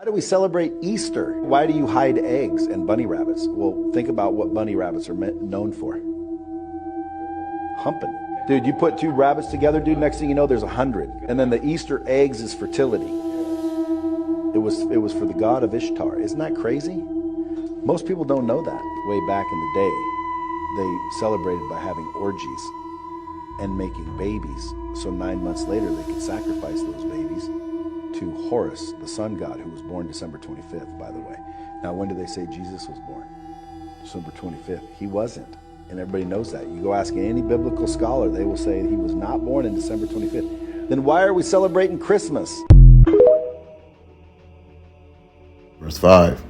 do we celebrate Easter? Why do you hide eggs and bunny rabbits? Well, think about what bunny rabbits are known for. Humping. Dude, you put two rabbits together, dude, next thing you know, there's 100. And then the Easter eggs is fertility. It was for the god of Ishtar. Isn't that crazy? Most people don't know that. Way back in the day, they celebrated by having orgies and making babies. So 9 months later, they could sacrifice those babies to Horus, the sun god, who was born December 25th, by the way. Now, when do they say Jesus was born? December 25th. He wasn't. And everybody knows that. You go ask any biblical scholar, they will say he was not born in December 25th. Then why are we celebrating Christmas? Verse 5,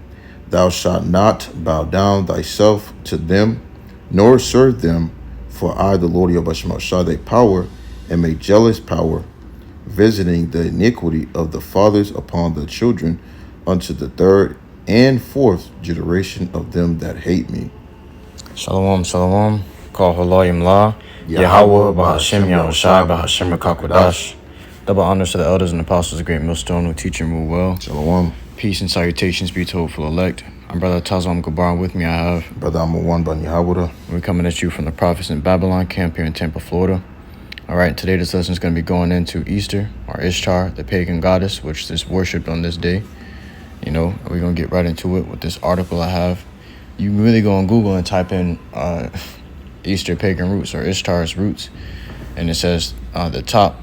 thou shalt not bow down thyself to them, nor serve them, for I, the Lord YAHAWASHI, shall thy power and make jealous power, visiting the iniquity of the fathers upon the children unto the third and fourth generation of them that hate me. Shalom, shalom. Call Halayim La. YAHAWAH, BAHASHAM, YAHWASHI, BAHASHAM, QADASH. Double honors to the elders and apostles of Great Millstone who teach and rule well. Shalom. Peace and salutations be to hopeful elect. I'm Brother Tazam Gabar. With me I have Brother One Ban YAHWAH. We're coming at you from the Prophets in Babylon camp here in Tampa, Florida. Alright, today this lesson is going to be going into Easter, or Ishtar, the pagan goddess, which is worshipped on this day. You know, we're going to get right into it with this article I have. You really go on Google and type in Easter pagan roots or Ishtar's roots, and it says the top,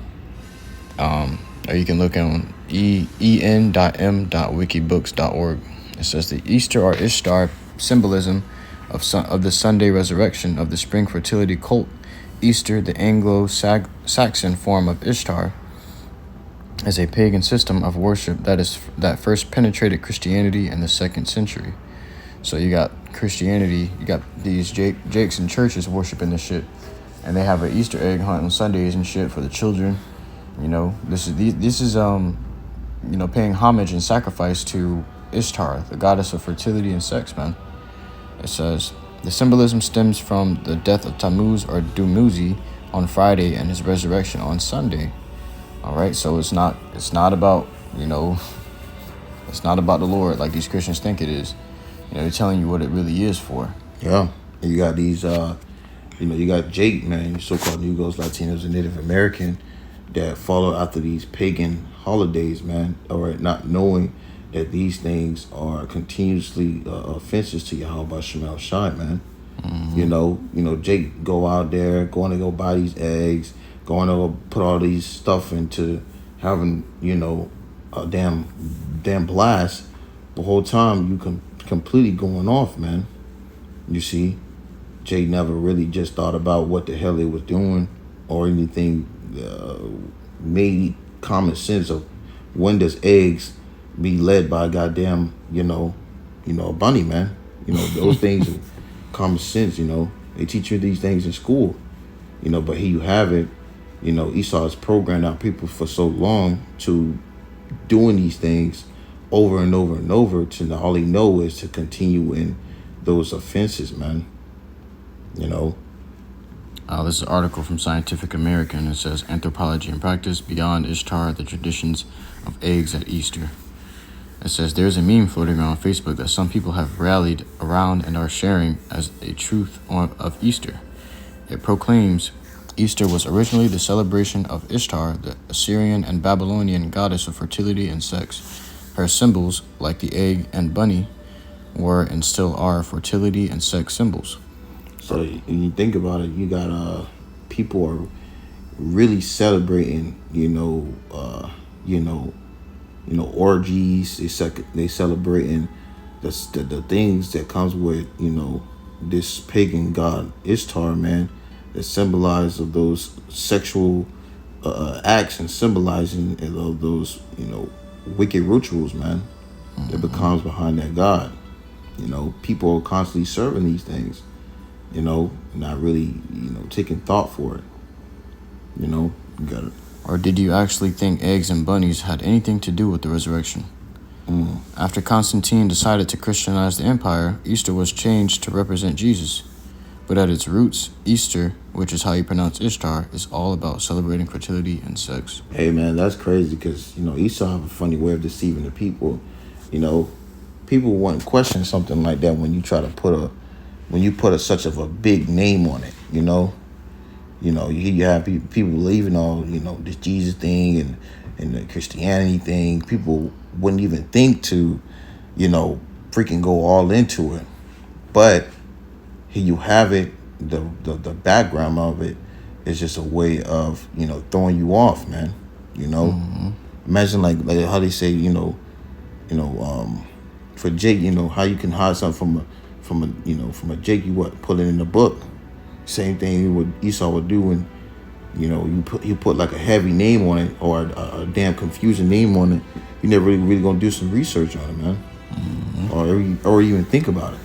or you can look on en.m.wikibooks.org. It says the Easter or Ishtar symbolism of the Sunday resurrection of the spring fertility cult. Easter, the Anglo-Saxon form of Ishtar, is a pagan system of worship that first penetrated Christianity in the 2nd century. So you got Christianity, you got these Jakes and churches worshiping this shit, and they have an Easter egg hunt on Sundays and shit for the children. You know, this is paying homage and sacrifice to Ishtar, the goddess of fertility and sex, man. It says the symbolism stems from the death of Tammuz or Dumuzi on Friday and his resurrection on Sunday. All right, so it's not about, it's not about the Lord like these Christians think it is. They're telling you what it really is for. Yeah. And you got these, you got Jake, man, so-called Negroes, Latinos, and Native American that follow after these pagan holidays, man, or not knowing that these things are continuously offenses to YAHAWASHI, man. Mm-hmm. Jake go out there, going to go buy these eggs, going to put all these stuff into having, a damn blast. The whole time you can completely going off, man. You see, Jay never really just thought about what the hell they was doing or anything. Made common sense of when does eggs be led by a goddamn, a bunny, man. Those things are common sense. They teach you these things in school. But here you have it. Esau has programmed out people for so long to doing these things over and over and over to all they know is to continue in those offenses, man. This is an article from Scientific American. It says Anthropology and Practice Beyond Ishtar, the Traditions of Eggs at Easter. It says there's a meme floating around Facebook that some people have rallied around and are sharing as a truth of Easter. It proclaims Easter was originally the celebration of Ishtar, the Assyrian and Babylonian goddess of fertility and sex. Her symbols, like the egg and bunny, were and still are fertility and sex symbols. So when you think about it, you got people are really celebrating, orgies. They celebrating the things that comes with this pagan god Ishtar, man, that symbolize of those sexual acts and symbolizing of those wicked rituals, man, that becomes behind that god. People are constantly serving these things, not really, taking thought for it. You got it. Or did you actually think eggs and bunnies had anything to do with the resurrection? After Constantine decided to Christianize the empire, Easter was changed to represent Jesus. But at its roots, Easter, which is how you pronounce Ishtar, is all about celebrating fertility and sex. Hey, man, that's crazy because, Esau have a funny way of deceiving the people. You know, people wouldn't question something like that when you try to put a such of a big name on it. You have people believing all this Jesus thing and the Christianity thing. People wouldn't even think to freaking go all into it. But here you have it. The background of it is just a way of throwing you off, man. Imagine like how they say for Jake, how you can hide something from a Jake, you pull it in the book. Same thing what Esau would do when you put like a heavy name on it or a damn confusing name on it. You never really gonna do some research on it, man, or even think about it.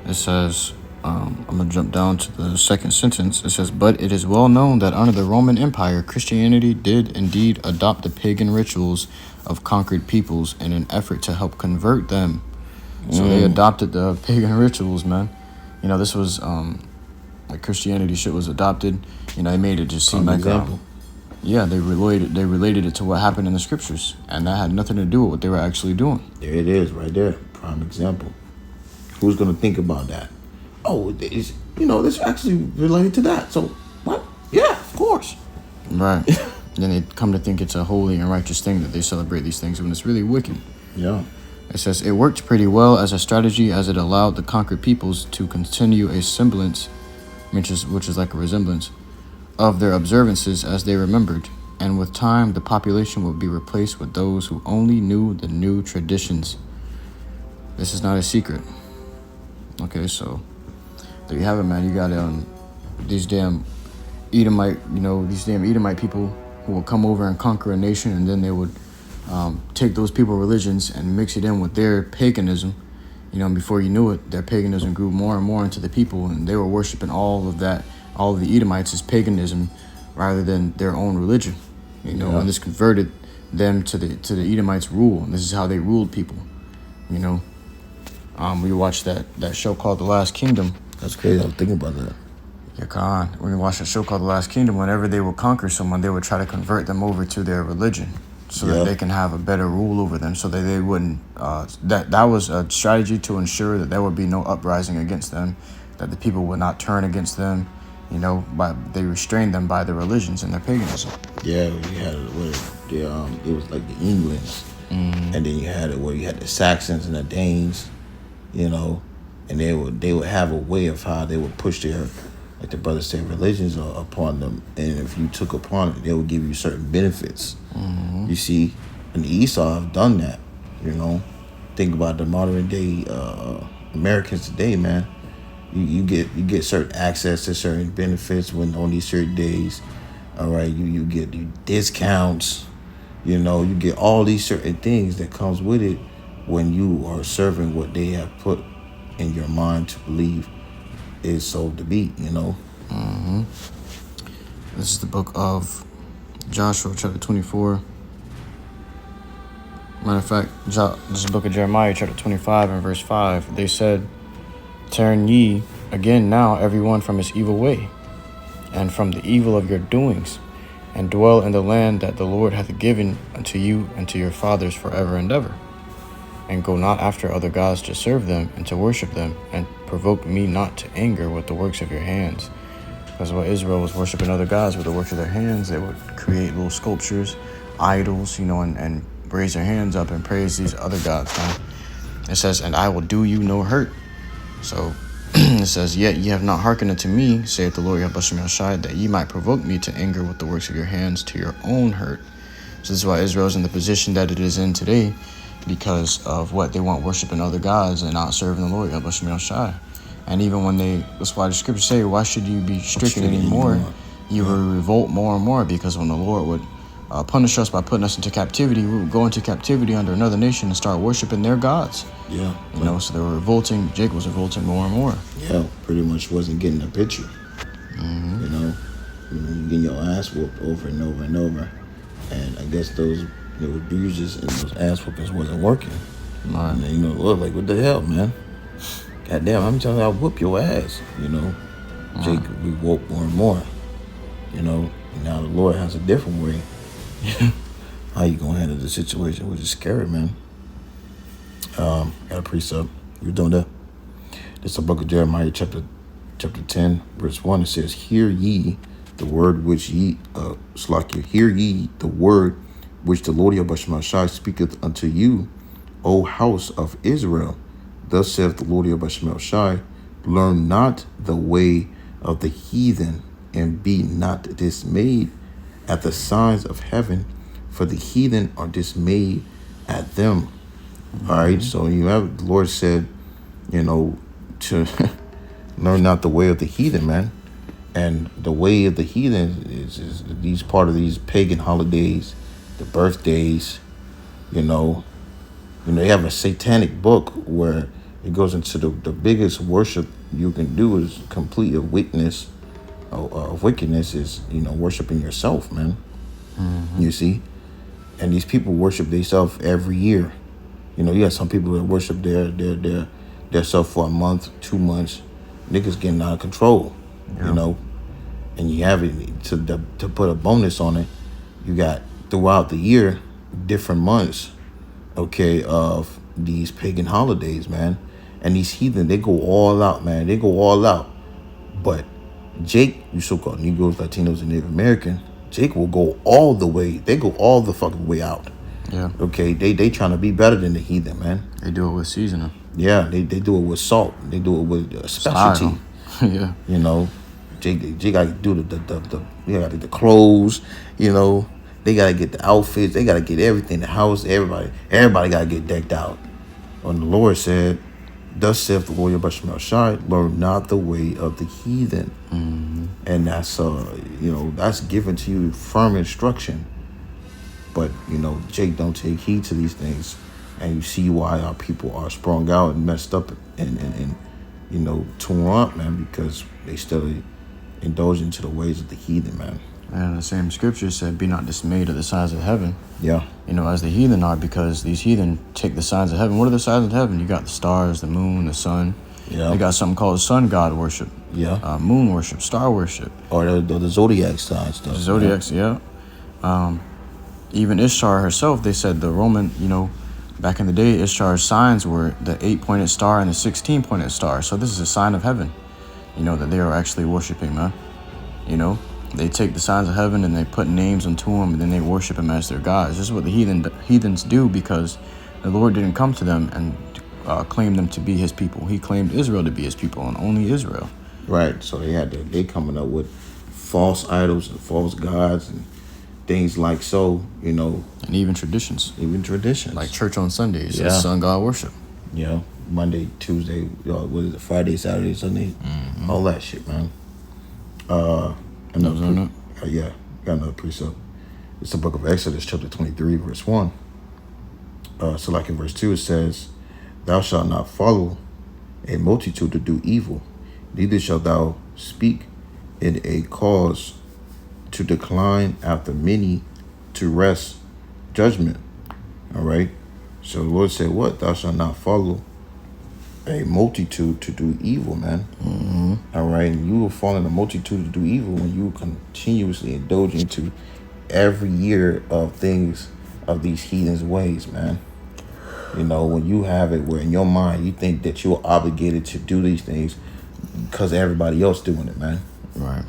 It says, I'm going to jump down to the second sentence. It says, but it is well known that under the Roman Empire, Christianity did indeed adopt the pagan rituals of conquered peoples in an effort to help convert them. So they adopted the pagan rituals, man. This was, like Christianity shit was adopted. They made it just seem like, they related it to what happened in the scriptures. And that had nothing to do with what they were actually doing. There it is, right there. Prime example. Who's going to think about that? Oh, this actually related to that. So, what? Yeah, of course. Right. Then they come to think it's a holy and righteous thing that they celebrate these things when it's really wicked. Yeah. It says, it worked pretty well as a strategy as it allowed the conquered peoples to continue a semblance, which is like a resemblance, of their observances as they remembered. And with time, the population would be replaced with those who only knew the new traditions. This is not a secret. Okay, so there you have it, man. You got these damn Edomite people who will come over and conquer a nation, and then they would take those people's religions and mix it in with their paganism. And before you knew it, their paganism grew more and more into the people, and they were worshiping all of the Edomites as paganism rather than their own religion. And this converted them to the Edomites' rule, and this is how they ruled people. We watched that show called The Last Kingdom. That's crazy. I was thinking about that. Yeah, Khan. When we watched that show called The Last Kingdom, whenever they would conquer someone, they would try to convert them over to their religion so that they can have a better rule over them, so that they wouldn't. That was a strategy to ensure that there would be no uprising against them, that the people would not turn against them. They restrained them by their religions and their paganism. Yeah, we had it where it was like the Englands, and then you had it where you had the Saxons and the Danes. And they would have a way of how they would push their, like the brothers say, religions upon them. And if you took upon it, they would give you certain benefits. You see, and the Esau have done that. Think about the modern day Americans today, man. You get certain access to certain benefits when on these certain days. All right, you get discounts. You get all these certain things that comes with it when you are serving what they have put in your mind to believe is so to be. This is the book of Joshua, chapter 24. Matter of fact, this is the book of Jeremiah, chapter 25 and verse 5. They said, turn ye again now every one from his evil way, and from the evil of your doings, and dwell in the land that the Lord hath given unto you and to your fathers forever and ever. And go not after other gods to serve them and to worship them, and provoke me not to anger with the works of your hands. Because while Israel was worshiping other gods with the works of their hands, they would create little sculptures, idols, and raise their hands up and praise these other gods. Man. It says, and I will do you no hurt. So it says, yet ye have not hearkened unto me, saith the Lord YAHAWASHI, that ye might provoke me to anger with the works of your hands to your own hurt. So this is why Israel is in the position that it is in today, because of what they want, worshiping other gods and not serving the Lord YAHAWASHI. And even when that's why the scriptures say, why should you be stricken anymore? You will revolt more and more, because when the Lord would punish us by putting us into captivity, we would go into captivity under another nation and start worshiping their gods. Yeah. So they were revolting. Jake was revolting more and more. Yeah, pretty much wasn't getting the picture. You getting your ass whooped over and over and over. And I guess those bruises and those ass whoopings wasn't working. Right. And the Lord like, what the hell, man? Goddamn, how many times I whoop your ass? Jake, we whoop more and more. And now the Lord has a different way. how you gonna handle the situation, which is scary, man. Got a precept. You doing that? This is the book of Jeremiah, chapter 10, verse 1. It says, Hear ye the word which hear ye the word which the Lord YAHAWASHI speaketh unto you, O house of Israel. Thus saith the Lord YAHAWASHI, learn not the way of the heathen, and be not dismayed at the signs of heaven, for the heathen are dismayed at them. All right, so you have the Lord said, to learn not the way of the heathen, man. And the way of the heathen is these part of these pagan holidays, the birthdays, they have a satanic book where it goes into the biggest worship you can do is complete of wickedness is, worshiping yourself, man. You see? And these people worship themselves every year. You have some people that worship their self for a month, 2 months. Niggas getting out of control, and you have it to put a bonus on it. You got throughout the year, different months, of these pagan holidays, man. And these heathen, they go all out, man. They go all out. But Jake, you so-called Negroes, Latinos, and Native American, Jake will go all the way. They go all the fucking way out. Yeah. Okay, they trying to be better than the heathen, man. They do it with seasoning. Yeah, they do it with salt. They do it with specialty. Yeah. Jake got to do the clothes. They got to get the outfits. They got to get everything. The house, everybody got to get decked out. And the Lord said, thus saith the Lord YAHAWASHI, learn not the way of the heathen. And that's that's given to you firm instruction. But Jake don't take heed to these things, and you see why our people are sprung out and messed up and torn up, man, because they still indulge into the ways of the heathen, man. And the same scripture said, be not dismayed at the signs of heaven. Yeah. As the heathen are, because these heathen take the signs of heaven. What are the signs of heaven? You got the stars, the moon, the sun. Yeah. They got something called sun god worship. Yeah. Moon worship, star worship. Or the zodiac sign stuff. The zodiacs, yeah. Even Ishtar herself, they said the Roman, back in the day, Ishtar's signs were the 8-pointed star and the 16-pointed star. So this is a sign of heaven, that they are actually worshiping, man. They take the signs of heaven and they put names unto them, and then they worship them as their gods. This is what the heathens do, because the Lord didn't come to them and claim them to be his people. He claimed Israel to be his people, and only Israel. Right. So they coming up with false idols and false gods and things like so, And even traditions. Like church on Sundays. Yeah. Sun god worship. Monday, Tuesday, what is it, Friday, Saturday, Sunday, all that shit, man. Yeah, got another precept. It's the book of Exodus, chapter 23, verse 1. So like in verse 2, it says, thou shalt not follow a multitude to do evil, neither shalt thou speak in a cause to decline after many to wrest judgment. All right. So the Lord said, what? Thou shalt not follow a multitude to do evil, man. All right. And you will fall in a multitude to do evil when you continuously indulge into every year of things of these heathens' ways, man. When you have it where in your mind you think that you're obligated to do these things because everybody else doing it, man. Right.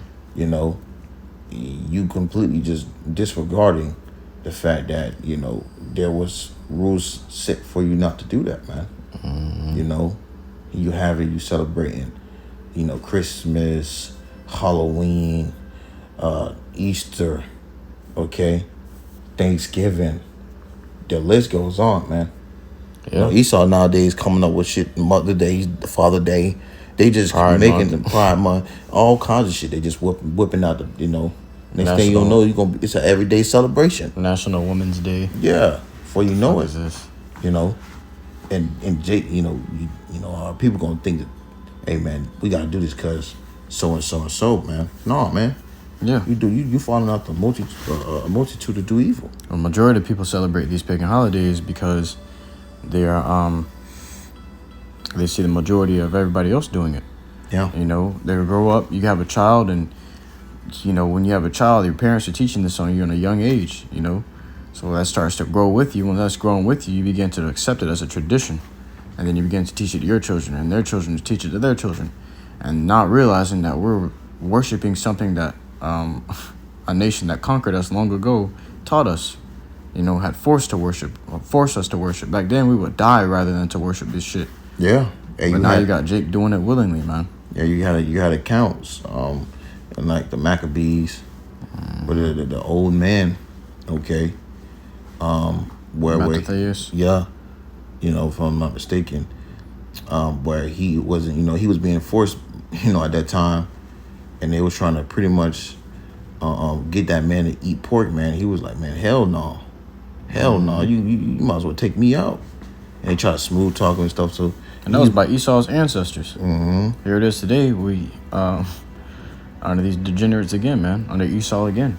You completely just disregarding the fact that, there was rules set for you not to do that, man. You have it, you celebrating, Christmas, Halloween, Easter, Thanksgiving. The list goes on, man. Yeah. Esau nowadays coming up with shit, Mother Day, Father Day. They just making the Pride Month, all kinds of shit. They just whipping out the, next thing you don't know, it's an everyday celebration. National Women's Day. Yeah, before you know it, is this? And Jake, people gonna think that, hey man, we gotta do this because so and so and so, man. No, man. Yeah. You falling out the multitude to do evil. A majority of people celebrate these pagan holidays because they are they see the majority of everybody else doing it. Yeah. They grow up, you have a child, and when you have a child, your parents are teaching this on you at a young age, So So that starts to grow with you. When that's growing with you, you begin to accept it as a tradition. And then you begin to teach it to your children, and their children to teach it to their children. And not realizing that we're worshiping something that a nation that conquered us long ago taught us, had forced us to worship. Back then, we would die rather than to worship this shit. Yeah. Hey, but now you got Jake doing it willingly, man. Yeah, you had accounts, and like the Maccabees, but the old man, okay, where yeah, if I'm not mistaken, where he wasn't, he was being forced, at that time, and they was trying to pretty much get that man to eat pork, man. He was like, man, hell no, you might as well take me out. And they try to smooth talk and stuff. So, and that was by Esau's ancestors. Mm-hmm. Here it is today. We under these degenerates again, man. Under Esau again.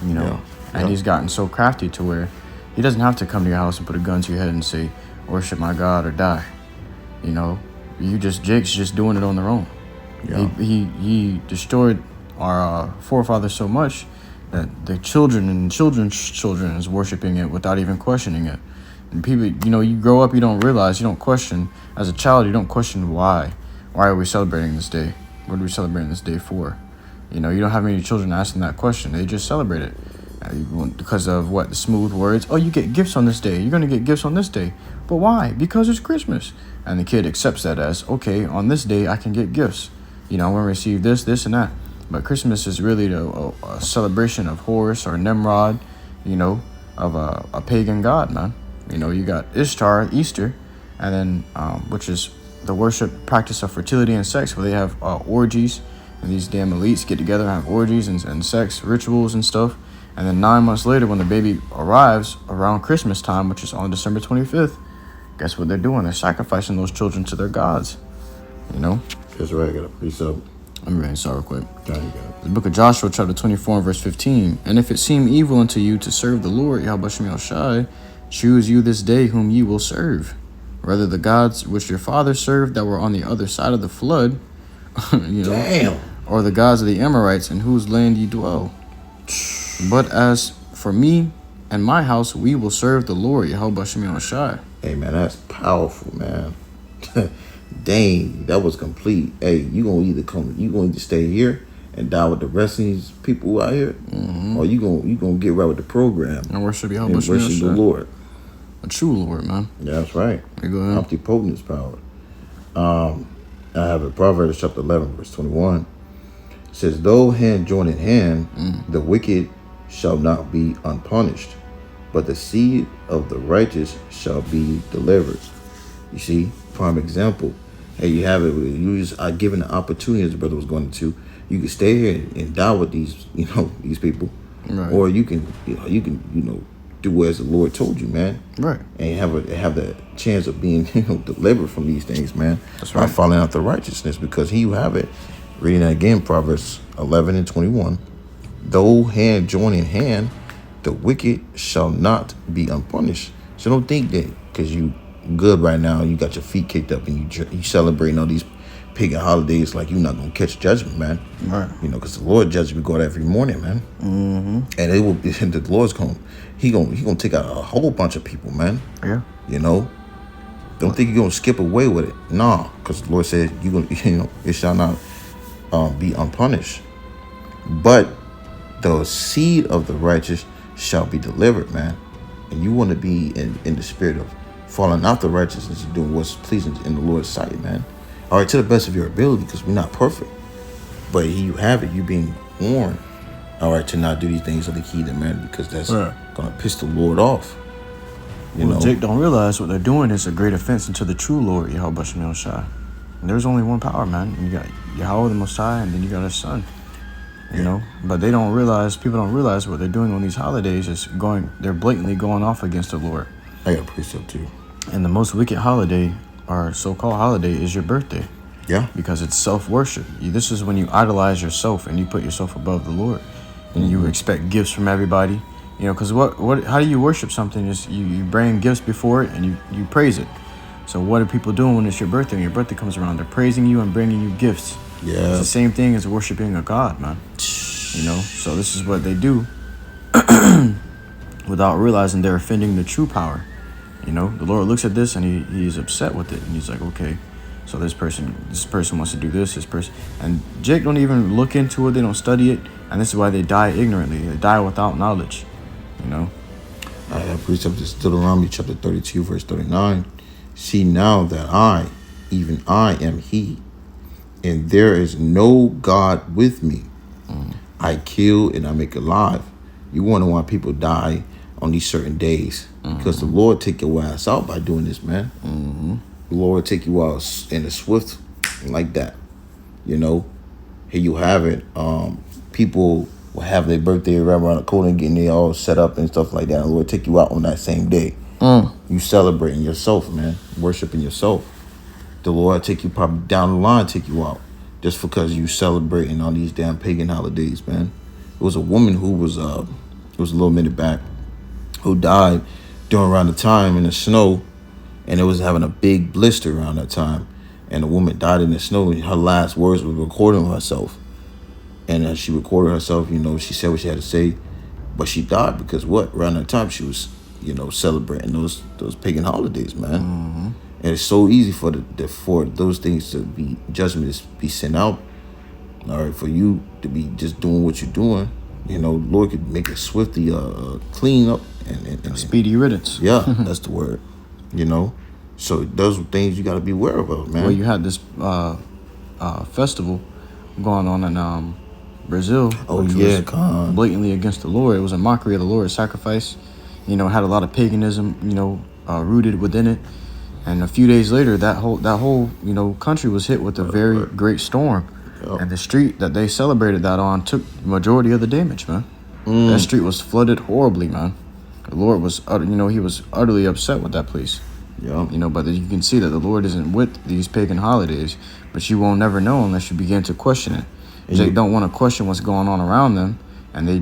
And he's gotten so crafty to where he doesn't have to come to your house and put a gun to your head and say, "Worship my God or die." Jake's just doing it on their own. Yeah. He destroyed our forefathers so much that their children and children's children is worshiping it without even questioning it. And people, you grow up, you don't realize, you don't question. As a child, you don't question why. Why are we celebrating this day? What are we celebrating this day for? You don't have many children asking that question. They just celebrate it. Because of what? The smooth words. Oh, you get gifts on this day. You're going to get gifts on this day. But why? Because it's Christmas. And the kid accepts that as, okay, on this day, I can get gifts. I'm going to receive this, and that. But Christmas is really a celebration of Horus or Nimrod, of a pagan god, man. You got Ishtar, Easter, and then which is the worship practice of fertility and sex, where they have orgies, and these damn elites get together and have orgies and sex rituals and stuff. And then 9 months later, when the baby arrives around Christmas time, which is on December 25th, guess what they're doing? They're sacrificing those children to their gods. That's right. I got a precept. Let me read this real quick. Yeah, you got it. The book of Joshua, chapter 24, verse 15. And if it seem evil unto you to serve the Lord, YAHAWASHI, choose you this day whom ye will serve, whether the gods which your fathers served that were on the other side of the flood, Damn. or the gods of the Amorites in whose land ye dwell. But as for me and my house, we will serve the Lord, YAHAWASHI. Hey, man, that's powerful, man. Dang, that was complete. Hey, you gonna either stay here and die with the rest of these people out here, or you gonna get right with the program and worship and worship the Lord, a true Lord, man. Yeah, that's right. Go ahead. Omnipotence power. I have it. Proverbs chapter 11, verse 21. It says, "Though hand join in hand, the wicked shall not be unpunished, but the seed of the righteous shall be delivered." You see, prime example. Hey, you have it. You just are given the opportunity, as the brother was going to. You can stay here and die with these people, right. Or you can do as the Lord told you, man. Right. And have the chance of being delivered from these things, man. That's right. By following out the righteousness, because He who have it. Reading that again, Proverbs 11 and 21. "Though hand join in hand, the wicked shall not be unpunished." So don't think that because you good right now, you got your feet kicked up and you celebrating all these pagan holidays, like you're not gonna catch judgment, man. Right. Because the Lord judges me God every morning, man. Mm-hmm. And it will be the Lord's He gonna take out a whole bunch of people, man. Yeah. Don't think you're gonna skip away with it. Nah, because the Lord said it shall not be unpunished. But the seed of the righteous shall be delivered, man. And you want to be in the spirit of falling out the righteousness and doing what's pleasing in the Lord's sight, man. All right, to the best of your ability, because we're not perfect. But you have it. You're being warned, all right, to not do these things of the heathen, man, because that's going to piss the Lord off. Jake don't realize what they're doing is a great offense unto the true Lord, YAHAWASHI. And there's only one power, man. You got Yahweh the Most High, and then you got His Son. But people don't realize what they're doing on these holidays is they're blatantly going off against the Lord. I got a precept too. And the most wicked holiday, or so-called holiday, is your birthday. Yeah. Because it's self-worship. This is when you idolize yourself and you put yourself above the Lord. And you expect gifts from everybody. Because how do you worship something is you bring gifts before it and you praise it. So what are people doing when it's your birthday? When your birthday comes around, they're praising you and bringing you gifts. Yeah. It's the same thing as worshiping a god, man. So this is what they do. without realizing they're offending the true power. You know, the Lord looks at this and he's upset with it, and he's like, okay, so this person wants to do this person, and Jake don't even look into it, they don't study it, and this is why they die ignorantly. They die without knowledge, you know. That precept is Deuteronomy chapter 32, verse 39. See now that I, even I, am He, and there is no God with me. I kill and I make alive. You wonder why people die on these certain days, because the Lord take your ass out by doing this, man. The Lord take you out in a swift like that. You know, here you have it. People will have their birthday right around the corner, getting it all set up and stuff like that. The Lord take you out on that same day. You celebrating yourself, man, worshiping yourself. The Lord take you probably down the line, take you out just because you celebrating on these damn pagan holidays, man. It was a woman who was it was a little minute back, who died during around the time in the snow, and it was having a big blister around that time, and the woman died in the snow, and her last words was recording herself. And as she recorded herself, you know, she said what she had to say, but she died because what? Around that time she was, you know, celebrating those pagan holidays, man. And it's so easy for for those things to be judgment to be sent out. All right, for you to be just doing what you're doing, you know, Lord could make it swiftly clean up and Speedy riddance. Yeah, that's the word. You know, so those are things you got to be aware of, man. Well, you had this festival going on in Brazil. Oh which yeah, was blatantly against the Lord. It was a mockery of the Lord's sacrifice. You know, had a lot of paganism, you know, rooted within it. And a few days later, that whole you know country was hit with a very great storm, and the street that they celebrated that on took the majority of the damage, man. That street was flooded horribly, man. The Lord was, you know, he was utterly upset with that place. Yeah. You know, but you can see that the Lord isn't with these pagan holidays, but you won't never know unless you begin to question it. They don't want to question what's going on around them, and they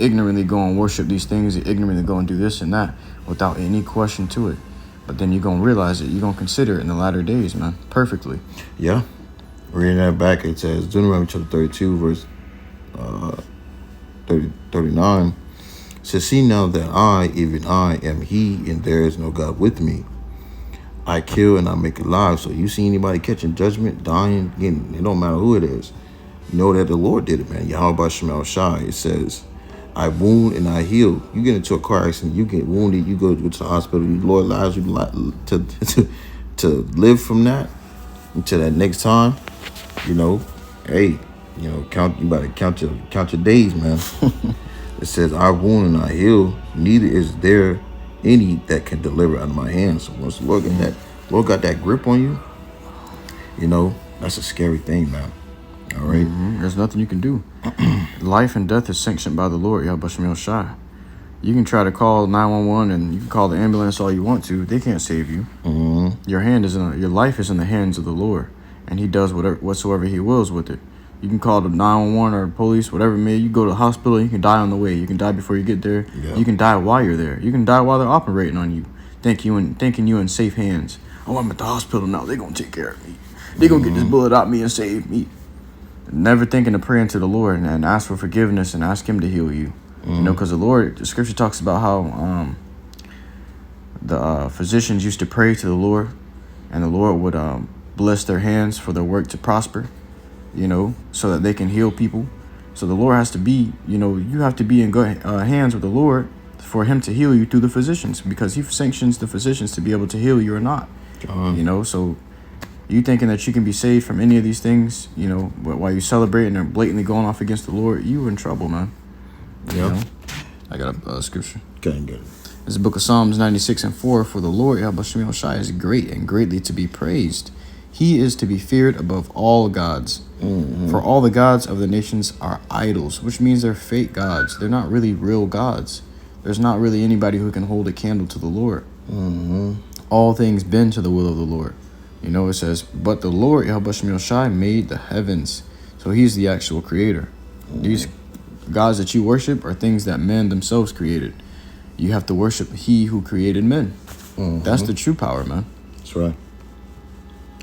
ignorantly go and worship these things. They ignorantly go and do this and that without any question to it. But then you're going to realize it. You're going to consider it in the latter days, man, perfectly. Yeah. Reading that back, it says, Deuteronomy chapter 32, verse 39. It says, see now that I, even I, am He, and there is no God with me. I kill and I make alive. So you see anybody catching judgment, dying, getting, it don't matter who it is. Know that the Lord did it, man. YAHAWASHI. It says, I wound and I heal. You get into a car accident, you get wounded, you go to the hospital, the Lord allows you to live from that until that next time. You know, hey, you know, you better count your days, man. It says, I wound and I heal. Neither is there any that can deliver out of my hands. So once the Lord got that grip on you, you know, that's a scary thing, man. All right. There's nothing you can do. Life and death is sanctioned by the Lord, YAHAWASHI. You can try to call 911 and you can call the ambulance all you want to. They can't save you. Your life is in the hands of the Lord, and He does whatsoever He wills with it. You can call the 911 or the police, whatever it may. You go to the hospital, you can die on the way. You can die before you get there. Yeah. You can die while you're there. You can die while they're operating on you, thinking you in safe hands. Oh, I'm at the hospital now. They're gonna take care of me. They're gonna get this bullet out of me and save me. Never thinking to pray unto the Lord and ask for forgiveness and ask Him to heal you. You know, because the Scripture talks about how the physicians used to pray to the Lord, and the Lord would bless their hands for their work to prosper, you know, so that they can heal people. So the Lord has to be, you know, you have to be in good hands with the Lord for Him to heal you through the physicians, because He sanctions the physicians to be able to heal you or not. You know, so you thinking that you can be saved from any of these things, you know, while you celebrating and blatantly going off against the Lord, you in trouble, man. Yeah. You know? I got a scripture. Can't get it. It's the book of Psalms 96:4. For the Lord, YAHAWASHI, is great and greatly to be praised. He is to be feared above all gods. For all the gods of the nations are idols, which means they're fake gods. They're not really real gods. There's not really anybody who can hold a candle to the Lord. All things bend to the will of the Lord. You know, it says, but the Lord, YAHAWASHI, made the heavens. So He's the actual creator. These gods that you worship are things that men themselves created. You have to worship He who created men. That's the true power, man. That's right.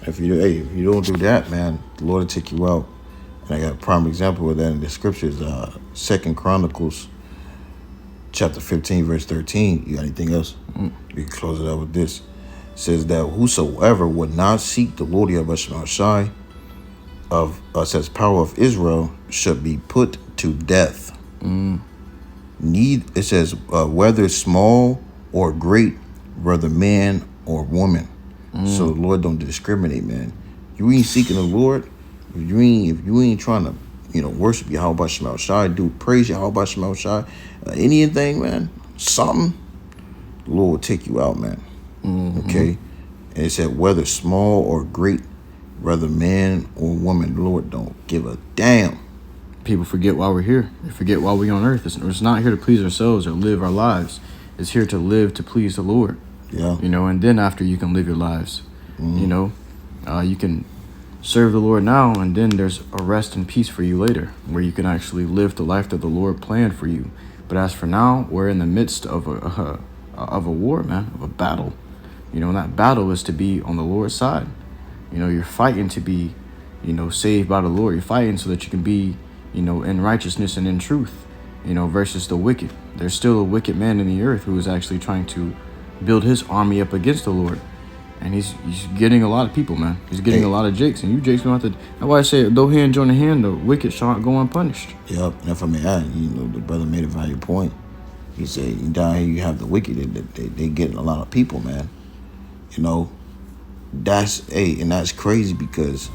If you don't do that, man, the Lord will take you out. And I got a prime example of that in the scriptures. 2 Chronicles chapter 15, verse 13. You got anything else? We can close it out with this. It says that whosoever would not seek the Lord YAHAWASHI of us as power of Israel should be put to death. It says whether small or great, whether man or woman. So the Lord don't discriminate, man. You ain't seeking the Lord. If you ain't trying to, worship YAHAWASHI, do praise YAHAWASHI, anything, man, something, the Lord will take you out, man. Okay? And it said whether small or great, whether man or woman, the Lord don't give a damn. People forget why we're here. They forget why we're on earth. It's not here to please ourselves or live our lives. It's here to live to please the Lord. Yeah. And then after you can live your lives. You can serve the Lord now, and then there's a rest and peace for you later, where you can actually live the life that the Lord planned for you. But as for now, we're in the midst of a war, man, of a battle. And that battle is to be on the Lord's side. You're fighting to be, saved by the Lord. You're fighting so that you can be, in righteousness and in truth, versus the wicked. There's still a wicked man in the earth who is actually trying to build his army up against the Lord. And he's getting a lot of people, man. He's getting a lot of jakes. And you jakes going to have to... That's why I say, though hand join the hand, the wicked shall not go unpunished. Yep. And if I may add, the brother made a valid point. He said, down here you have the wicked. They getting a lot of people, man. That's crazy because,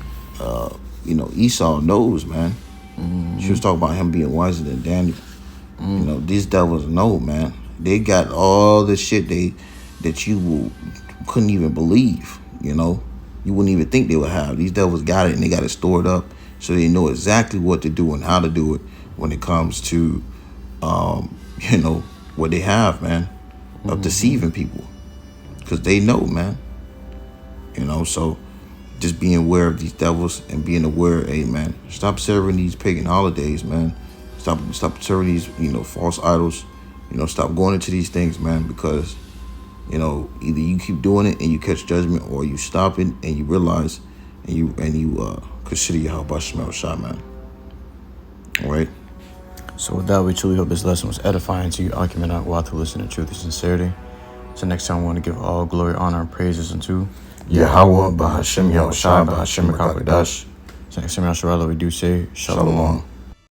Esau knows, man. She was talking about him being wiser than Daniel. These devils know, man. They got all the shit that you couldn't even believe, you wouldn't even think they would have. These devils got it, and they got it stored up, so they know exactly what to do and how to do it when it comes to, what they have, man, of deceiving people, because they know, man. So just being aware of these devils and being aware, hey, man, stop serving these pagan holidays, man. Stop serving these, false idols. Stop going into these things, man, because, either you keep doing it and you catch judgment, or you stop it and you realize and you consider YAHAWASHI, man. All right. So with that, we truly hope this lesson was edifying to you, argument out while to listen to truth and sincerity. So next time, we want to give all glory, honor, and praises unto YAHAWAH, BAHASHAM, YAHWASHI, BAHASHAM, QADASH. So next time, we do say Shalom.